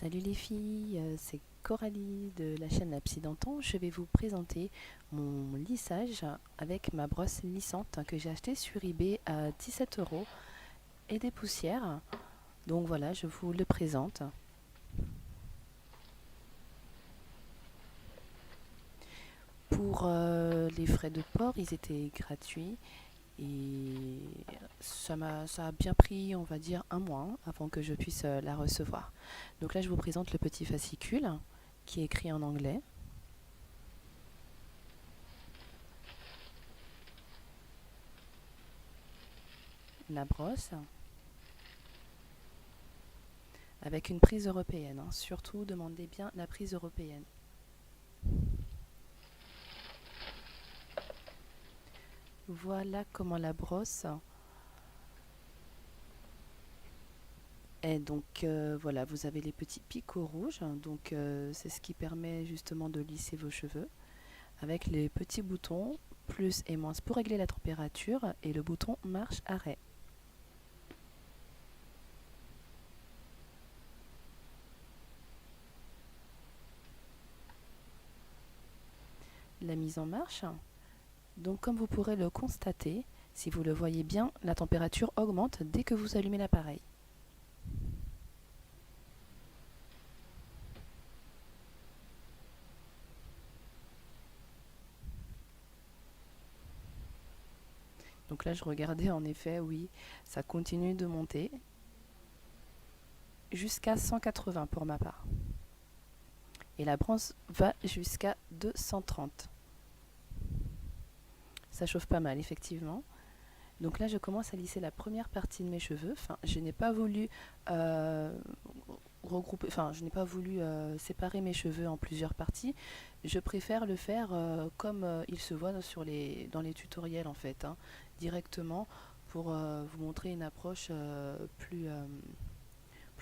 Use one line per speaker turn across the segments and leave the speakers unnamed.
Salut les filles, c'est Coralie de la chaîne L'Absidenton. Je vais vous présenter mon lissage avec ma brosse lissante que j'ai achetée sur eBay à 17 € et des poussières. Donc voilà, je vous le présente. Pour les frais de port, ils étaient gratuits et ça a bien pris, on va dire, un mois avant que je puisse la recevoir. Donc là, je vous présente le petit fascicule qui est écrit en anglais, la brosse, avec une prise européenne. Surtout, demandez bien la prise européenne. Voilà comment la brosse est. Donc voilà, vous avez les petits picots rouges. Donc c'est ce qui permet justement de lisser vos cheveux. Avec les petits boutons plus et moins pour régler la température et le bouton marche arrêt. La mise en marche. Donc comme vous pourrez le constater, si vous le voyez bien, la température augmente dès que vous allumez l'appareil. Donc là je regardais, en effet, oui, ça continue de monter jusqu'à 180 pour ma part. Et la brosse va jusqu'à 230. Ça chauffe pas mal, effectivement. Donc là, je commence à lisser la première partie de mes cheveux. Enfin, je n'ai pas voulu regrouper, enfin, je n'ai pas voulu séparer mes cheveux en plusieurs parties. Je préfère le faire comme il se voit dans les tutoriels, en fait, directement pour vous montrer une approche plus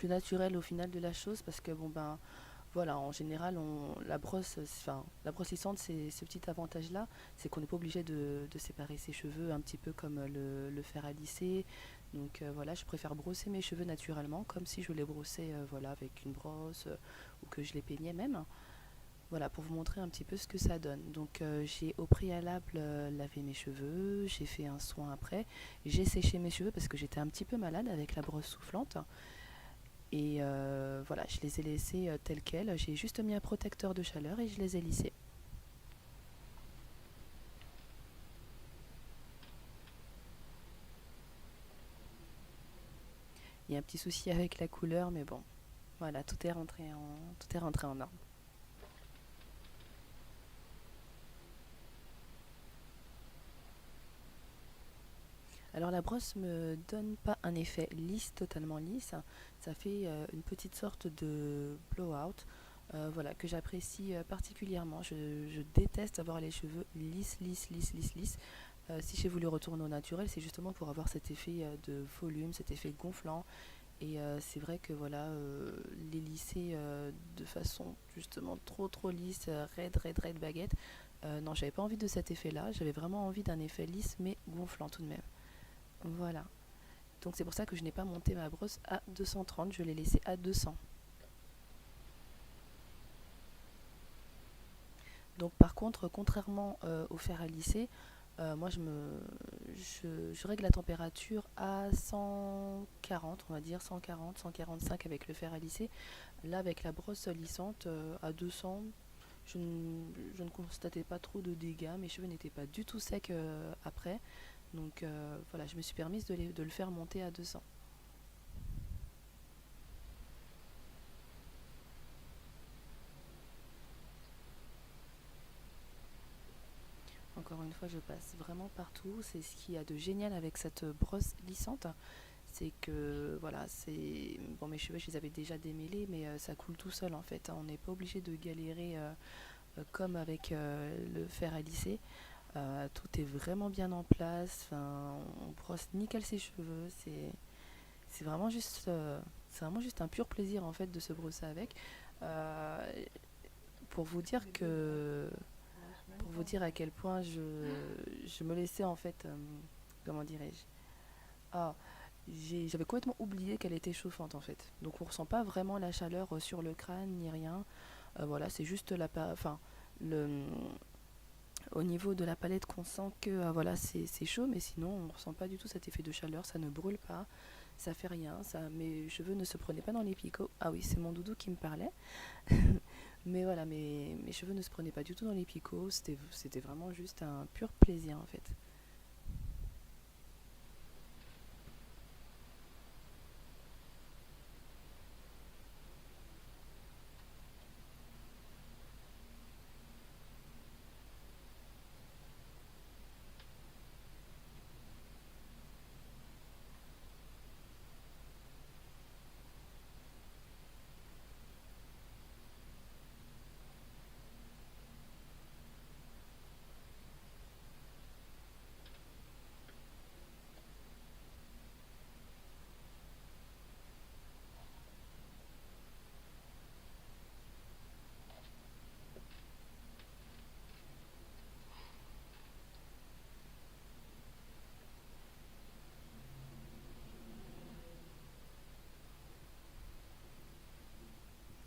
naturelle au final de la chose, parce que bon ben voilà, en général, la brosse lissante, c'est ce petit avantage-là, c'est qu'on n'est pas obligé de séparer ses cheveux, un petit peu comme le fer à lisser. Donc voilà, je préfère brosser mes cheveux naturellement, comme si je les brossais voilà, avec une brosse ou que je les peignais même. Voilà, pour vous montrer un petit peu ce que ça donne. Donc j'ai au préalable lavé mes cheveux, j'ai fait un soin après, j'ai séché mes cheveux parce que j'étais un petit peu malade avec la brosse soufflante. Et voilà, je les ai laissés tels quels. J'ai juste mis un protecteur de chaleur et je les ai lissés. Il y a un petit souci avec la couleur, mais bon, voilà, tout est rentré en ordre. Alors la brosse me donne pas un effet lisse, totalement lisse. Ça fait une petite sorte de blowout, voilà, que j'apprécie particulièrement. Je déteste avoir les cheveux lisses, lisses, lisses, lisses, lisses. Si j'ai voulu retourner au naturel, c'est justement pour avoir cet effet de volume, cet effet gonflant. Et c'est vrai que voilà, les lisser de façon justement trop trop lisse, raide, raide, raide baguette, non, j'avais pas envie de cet effet-là. J'avais vraiment envie d'un effet lisse mais gonflant tout de même. Voilà. Donc c'est pour ça que je n'ai pas monté ma brosse à 230, je l'ai laissée à 200. Donc par contre, contrairement au fer à lisser, moi je règle la température à 140, on va dire 140, 145 avec le fer à lisser. Là avec la brosse lissante à 200, je ne constatais pas trop de dégâts, mes cheveux n'étaient pas du tout secs après. Donc voilà, je me suis permise de le faire monter à 200. Encore une fois, je passe vraiment partout. C'est ce qu'il y a de génial avec cette brosse lissante. C'est que, voilà, c'est. Bon, mes cheveux, je les avais déjà démêlés, mais ça coule tout seul en fait. On n'est pas obligé de galérer comme avec le fer à lisser. Tout est vraiment bien en place. Enfin, on brosse nickel ses cheveux. C'est vraiment juste. C'est vraiment juste un pur plaisir en fait de se brosser avec. Euh, pour vous dire que pour vous dire à quel point je me laissais en fait, comment dirais-je, ah, j'avais complètement oublié qu'elle était chauffante en fait. Donc on ressent pas vraiment la chaleur sur le crâne ni rien. Voilà, c'est juste enfin, le, au niveau de la palette qu'on sent que voilà, c'est chaud, mais sinon on ressent pas du tout cet effet de chaleur, ça ne brûle pas, ça fait rien, mes cheveux ne se prenaient pas dans les picots. Ah oui, c'est mon doudou qui me parlait. Mais voilà, mes cheveux ne se prenaient pas du tout dans les picots, c'était vraiment juste un pur plaisir en fait.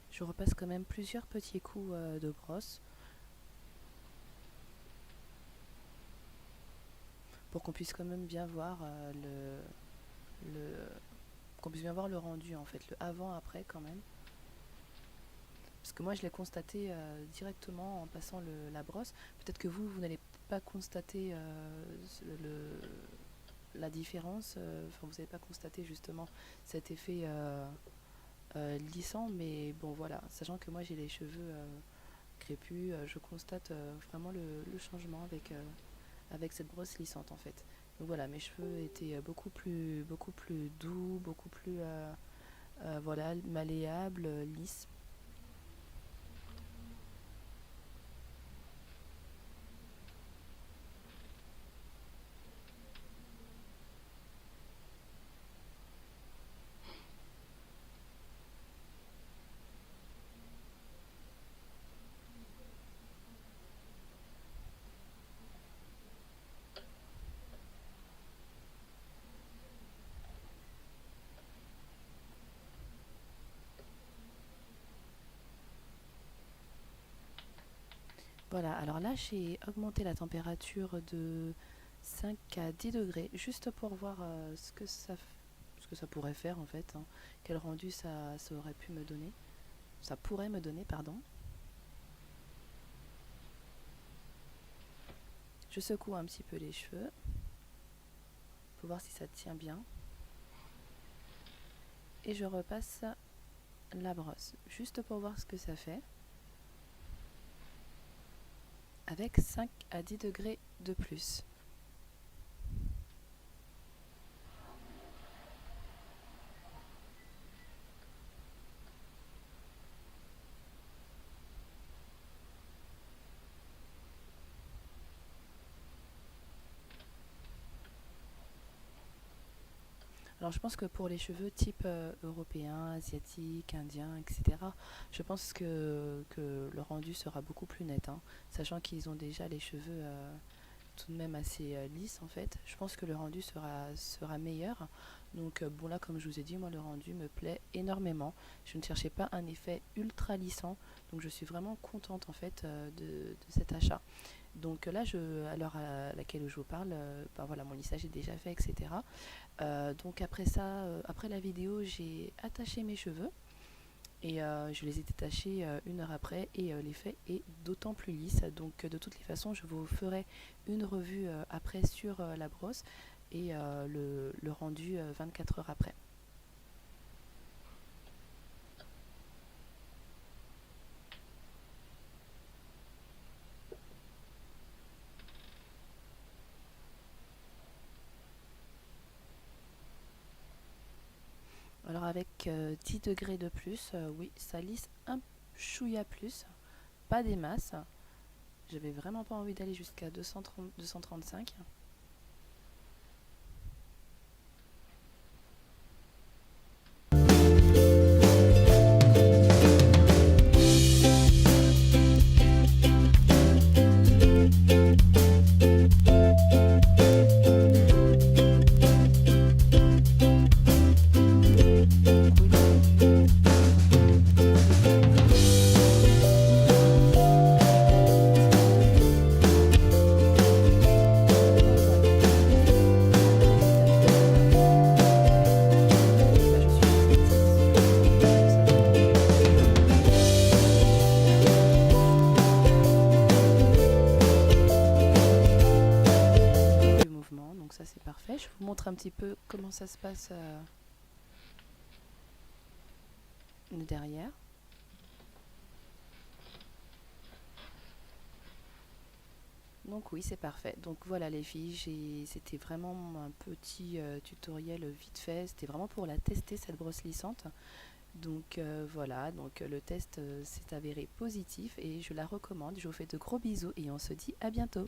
Je repasse quand même plusieurs petits coups de brosse pour qu'on puisse quand même bien voir le qu'on puisse bien voir le rendu en fait, le avant après quand même. Parce que moi je l'ai constaté directement en passant la brosse. Peut-être que vous n'allez pas constater la différence, enfin vous n'avez pas constaté justement cet effet lissant, mais bon voilà, sachant que moi j'ai les cheveux crépus, je constate vraiment le changement avec cette brosse lissante en fait. Donc voilà, mes cheveux étaient beaucoup plus doux, beaucoup plus voilà, malléables, lisses. Voilà, alors là j'ai augmenté la température de 5 à 10 degrés, juste pour voir ce que ça pourrait faire en fait, hein. Quel rendu ça aurait pu me donner. Ça pourrait me donner, pardon. Je secoue un petit peu les cheveux pour voir si ça tient bien. Et je repasse la brosse, juste pour voir ce que ça fait. Avec 5 à 10 degrés de plus. Alors je pense que pour les cheveux type européen, asiatique, indien, etc., je pense que le rendu sera beaucoup plus net, hein, sachant qu'ils ont déjà les cheveux tout de même assez lisses en fait. Je pense que le rendu sera meilleur. Donc bon là comme je vous ai dit, moi le rendu me plaît énormément. Je ne cherchais pas un effet ultra lissant, donc je suis vraiment contente en fait de cet achat. Donc là, à l'heure à laquelle je vous parle, ben voilà, mon lissage est déjà fait, etc. Donc après ça, après la vidéo, j'ai attaché mes cheveux et je les ai détachés 1 heure après et l'effet est d'autant plus lisse. Donc de toutes les façons, je vous ferai une revue après sur la brosse et le rendu 24 heures après. Alors avec 10 degrés de plus, oui, ça lisse un chouïa plus, pas des masses. J'avais vraiment pas envie d'aller jusqu'à 230, 235. ça c'est parfait. Je vous montre un petit peu comment ça se passe derrière. Donc oui, c'est parfait. Donc voilà les filles, c'était vraiment un petit tutoriel vite fait. C'était vraiment pour la tester cette brosse lissante. Donc voilà, donc le test s'est avéré positif et je la recommande. Je vous fais de gros bisous et on se dit à bientôt.